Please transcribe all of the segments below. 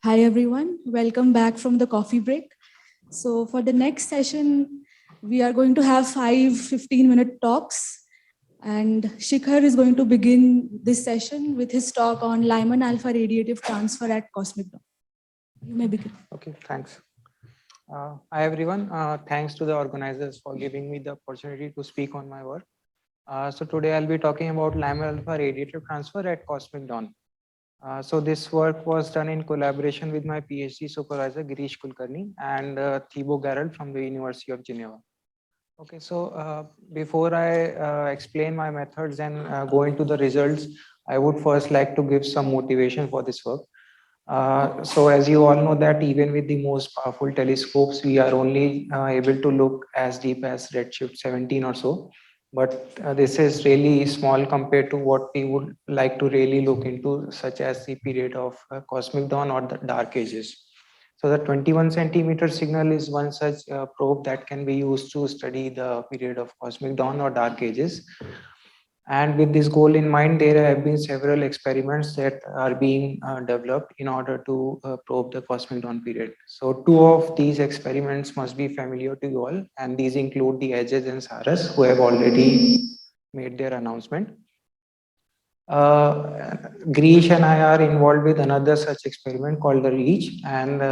Hi everyone, welcome back from the coffee break. So for the next session, we are going to have 5 15-minute talks, and Shikhar is going to begin this session with his talk on Lyman alpha radiative transfer at cosmic dawn. You may begin. Okay, thanks. Hi everyone, thanks to the organizers for giving me the opportunity to speak on my work. So today I'll be talking about Lyman alpha radiative transfer at cosmic dawn. So this work was done in collaboration with my PhD supervisor Girish Kulkarni and Thibaut Garrel from the University of Geneva. Okay, so before I explain my methods and go into the results, I would first like to give some motivation for this work. So as you all know that even with the most powerful telescopes, we are only able to look as deep as redshift 17 or so. But this is really small compared to what we would like to really look into, such as the period of cosmic dawn or the dark ages. So the 21 centimeter signal is one such probe that can be used to study the period of cosmic dawn or dark ages. And with this goal in mind, there have been several experiments that are being developed in order to probe the cosmic dawn period. So two of these experiments must be familiar to you all, and these include the Edges and Saras, who have already made their announcement. Girish and I are involved with another such experiment called the REACH, and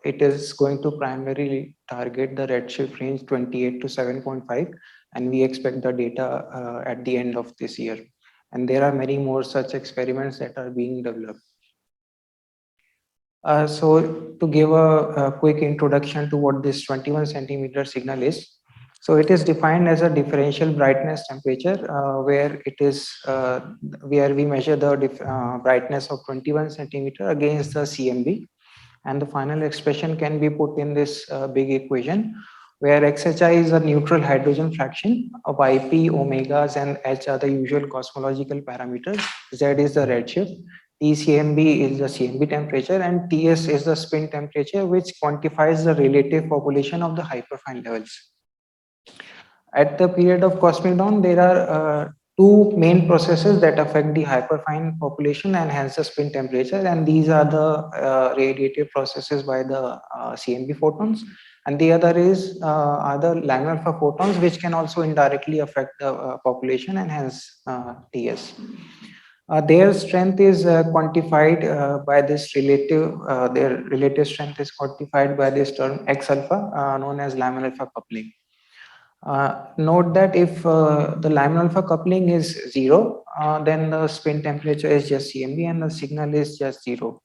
it is going to primarily target the redshift range 28 to 7.5, and we expect the data at the end of this year. And there are many more such experiments that are being developed. So to give a quick introduction to what this 21 centimeter signal is, so it is defined as a differential brightness temperature where it is where we measure the brightness of 21 centimeter against the CMB, and the final expression can be put in this big equation where XHI is a neutral hydrogen fraction, of YP, omegas, and H are the usual cosmological parameters. Z is the redshift, TCMB is the CMB temperature, and TS is the spin temperature, which quantifies the relative population of the hyperfine levels. At the period of cosmic dawn, there are two main processes that affect the hyperfine population and hence the spin temperature, and these are the radiative processes by the CMB photons, and the other is other Lyman alpha photons, which can also indirectly affect the population and hence TS. Their strength is quantified by this relative, their relative strength is quantified by this term X alpha known as Lyman alpha coupling. Note that if the Lyman alpha coupling is 0, then the spin temperature is just CMB and the signal is just 0.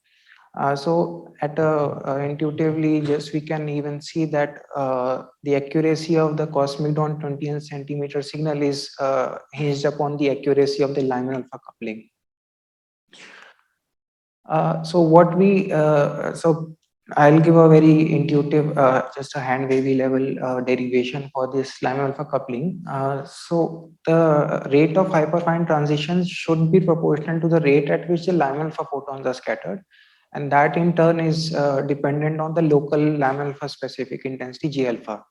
So at intuitively, just we can even see that the accuracy of the cosmic dawn 20 centimeter signal is hinged upon the accuracy of the Lyman alpha coupling. So what we so I'll give a very intuitive, just a hand wavy level derivation for this Lyman alpha coupling. So the rate of hyperfine transitions should be proportional to the rate at which the Lyman alpha photons are scattered, and that in turn is dependent on the local Lyman alpha specific intensity J alpha.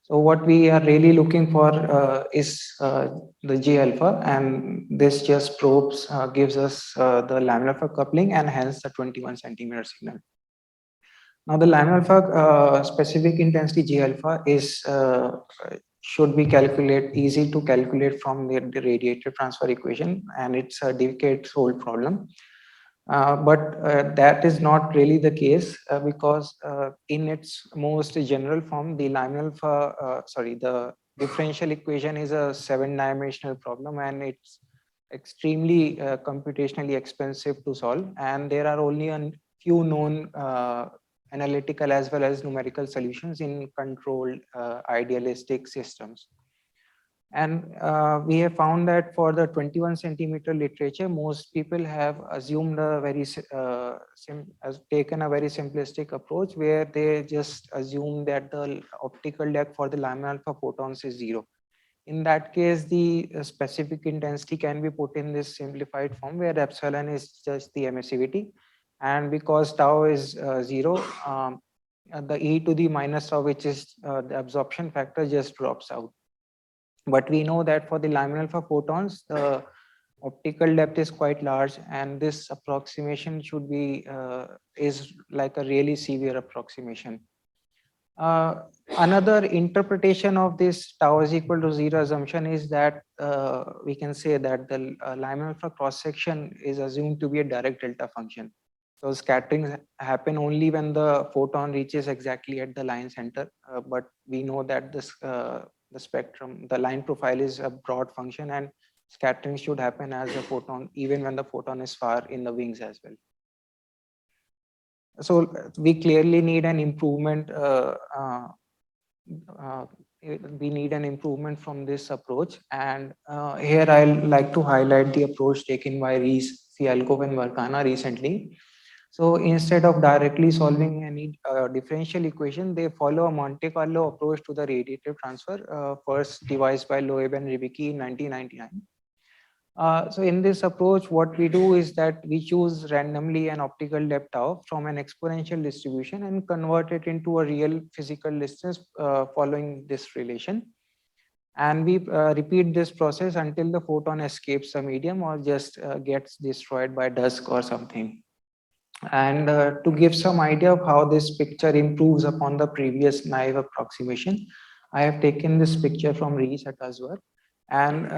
So what we are really looking for is the J alpha, and this just probes gives us the Lyman alpha coupling and hence the 21 centimeter signal. Now the Lyman alpha specific intensity J alpha is should be easy to calculate from the radiative transfer equation, and it's a decade-old problem. But that is not really the case because in its most general form, the Lyman alpha, the differential equation is a 7-dimensional problem, and it's extremely computationally expensive to solve. And there are only a few known analytical as well as numerical solutions in controlled idealistic systems. And we have found that for the 21 centimeter literature, most people have assumed a very taken a very simplistic approach where they just assume that the optical depth for the Lyman alpha photons is 0. In that case, the specific intensity can be put in this simplified form where epsilon is just the emissivity, and because tau is 0, the e to the minus tau, which is the absorption factor, just drops out. But we know that for the Lyman alpha photons, the optical depth is quite large, and this approximation should be is like a really severe approximation. Uh, Another interpretation of this tau is equal to 0 assumption is that we can say that the Lyman alpha cross section is assumed to be a direct delta function. So scatterings happen only when the photon reaches exactly at the line center, but we know that this the spectrum, the line profile is a broad function, and scattering should happen as a photon even when the photon is far in the wings as well. So we clearly need an improvement. Uh, we need an improvement from this approach, and here I'll like to highlight the approach taken by Rees, Fialkov, and Varkana recently. So instead of directly solving any differential equation, they follow a Monte Carlo approach to the radiative transfer, first devised by Loeb and Rybicki in 1999. So in this approach, what we do is that we choose randomly an optical depth tau from an exponential distribution and convert it into a real physical distance following this relation. And we repeat this process until the photon escapes the medium or just gets destroyed by dusk or something. And to give some idea of how this picture improves upon the previous naive approximation, I have taken this picture from Rees et al.'s work. And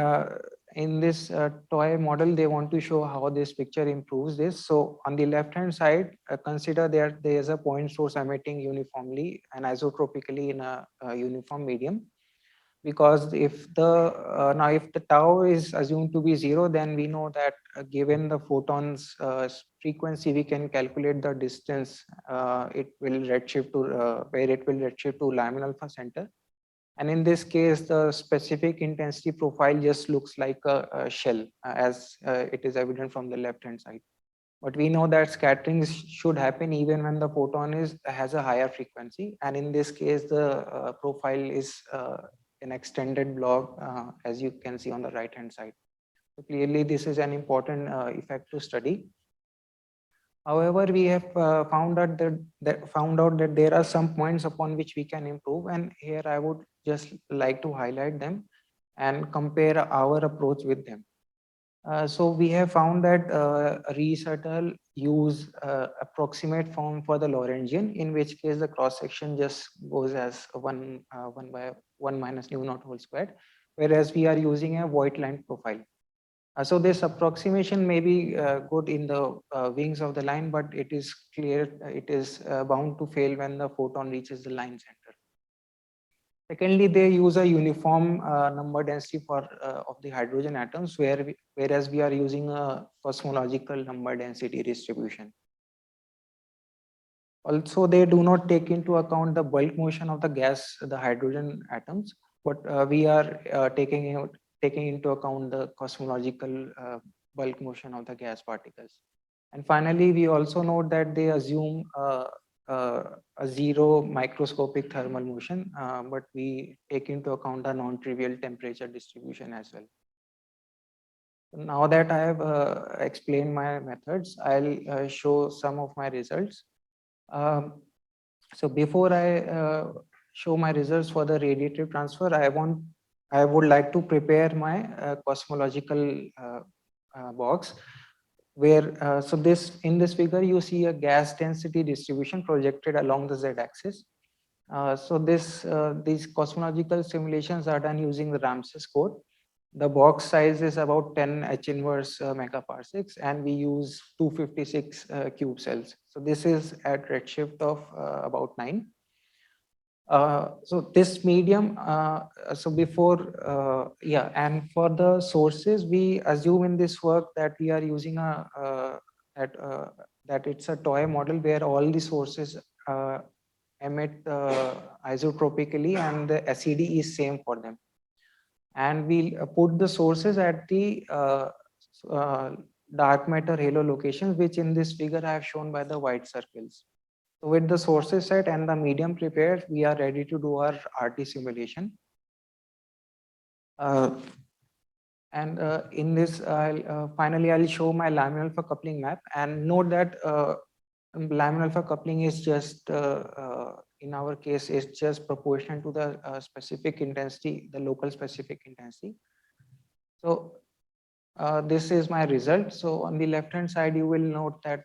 in this toy model, they want to show how this picture improves this. So on the left-hand side, consider there is a point source emitting uniformly and isotropically in a uniform medium. Because if the now if the tau is assumed to be 0, then we know that given the photons frequency, we can calculate the distance it will redshift to where it will redshift to Lyman alpha center. And in this case, the specific intensity profile just looks like a shell, as it is evident from the left hand side. But we know that scattering should happen even when the photon has a higher frequency, and in this case the profile is an extended block, as you can see on the right hand side. So clearly this is an important effect to study. However, we have found out that there are some points upon which we can improve, and here I would just like to highlight them and compare our approach with them. So we have found that Rees et al. Use approximate form for the Lorentzian, in which case the cross section just goes as 1 by 1 minus nu naught whole squared, whereas we are using a void line profile. So this approximation may be good in the wings of the line, but it is clear it is bound to fail when the photon reaches the line center. Secondly, they use a uniform number density for of the hydrogen atoms, whereas we are using a cosmological number density distribution. Also, they do not take into account the bulk motion of the gas, the hydrogen atoms, but we are taking into account the cosmological bulk motion of the gas particles. And finally, we also note that they assume a zero microscopic thermal motion, but we take into account the non-trivial temperature distribution as well. Now that I have explained my methods, I'll show some of my results. So before I show my results for the radiative transfer, I would like to prepare my cosmological box, where so this in this figure you see a gas density distribution projected along the z-axis. So these cosmological simulations are done using the Ramsey code. The box size is about 10 H inverse megaparsecs, and we use 256 cube cells. So this is at redshift of about 9. So this medium, so before, and for the sources, we assume in this work that we are using that it's a toy model where all the sources emit isotropically, and the SED is same for them. And we'll put the sources at the dark matter halo locations, which in this figure I have shown by the white circles. So with the sources set and the medium prepared, we are ready to do our RT simulation. In this, finally, I'll show my Lyman alpha coupling map, and note that Lyman alpha coupling is just, in our case, is just proportional to the specific intensity, the local specific intensity. So This is my result. So on the left hand side, you will note that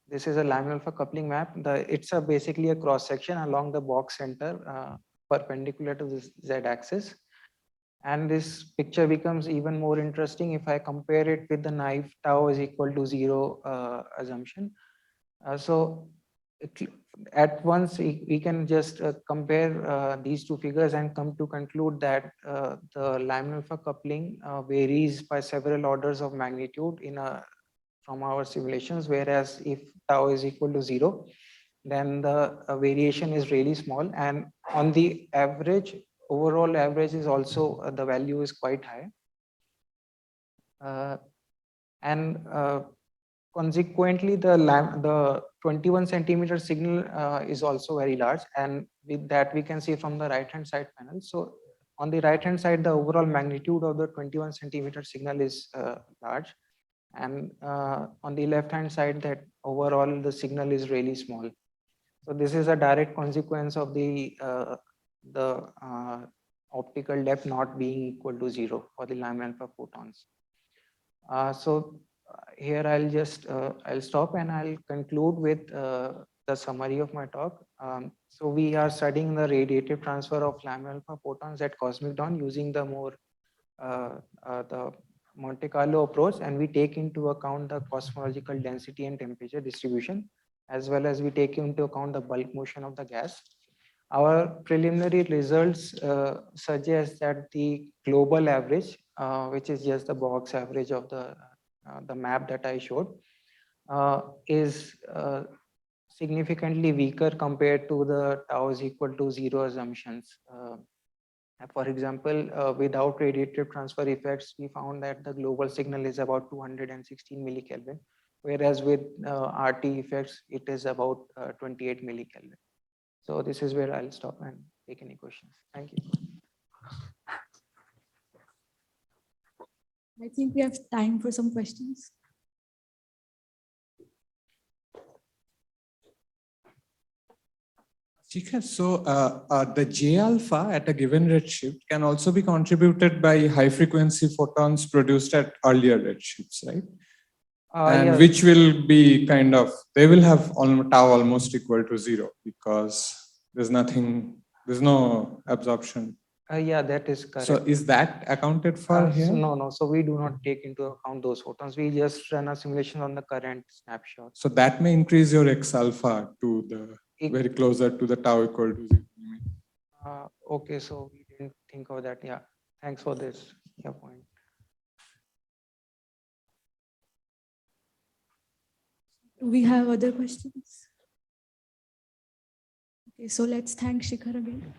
this is a laminar alpha coupling map. It's basically a cross section along the box center perpendicular to the z-axis. And this picture becomes even more interesting if I compare it with the naive tau is equal to 0 assumption. At once we can just compare these two figures and come to conclude that the laminar alpha coupling varies by several orders of magnitude from our simulations, whereas if tau is equal to 0, then the variation is really small, and on the average, overall average is also the value is quite high. Consequently, the 21 centimeter signal is also very large, and with that we can see from the right hand side panel. So on the right hand side, the overall magnitude of the 21 centimeter signal is large, and on the left hand side, that overall the signal is really small. So this is a direct consequence of the optical depth not being equal to 0 for the laminar alpha photons. Here I'll stop and I'll conclude with the summary of my talk. So we are studying the radiative transfer of laminar alpha photons at cosmic dawn using the the Monte Carlo approach, and we take into account the cosmological density and temperature distribution, as well as we take into account the bulk motion of the gas. Our preliminary results suggest that the global average, which is just the box average of the map that I showed, is significantly weaker compared to the tau is equal to 0 assumptions. For example, without radiative transfer effects, we found that the global signal is about 216 millikelvin, whereas with RT effects, it is about 28 millikelvin. So this is where I'll stop and take any questions. Thank you. I think we have time for some questions. Shikhar, so the J alpha at a given redshift can also be contributed by high frequency photons produced at earlier redshifts, right? And yeah, which will be kind of, they will have tau almost equal to 0 because there's no absorption. Yeah, that is correct. So is that accounted for here? So no. So we do not take into account those photons. We just run a simulation on the current snapshot. So that may increase your X alpha to the very closer to the tau equal to 0. Okay, so we didn't think of that. Yeah, thanks for this. Your point. Do we have other questions? Okay, so let's thank Shikhar again.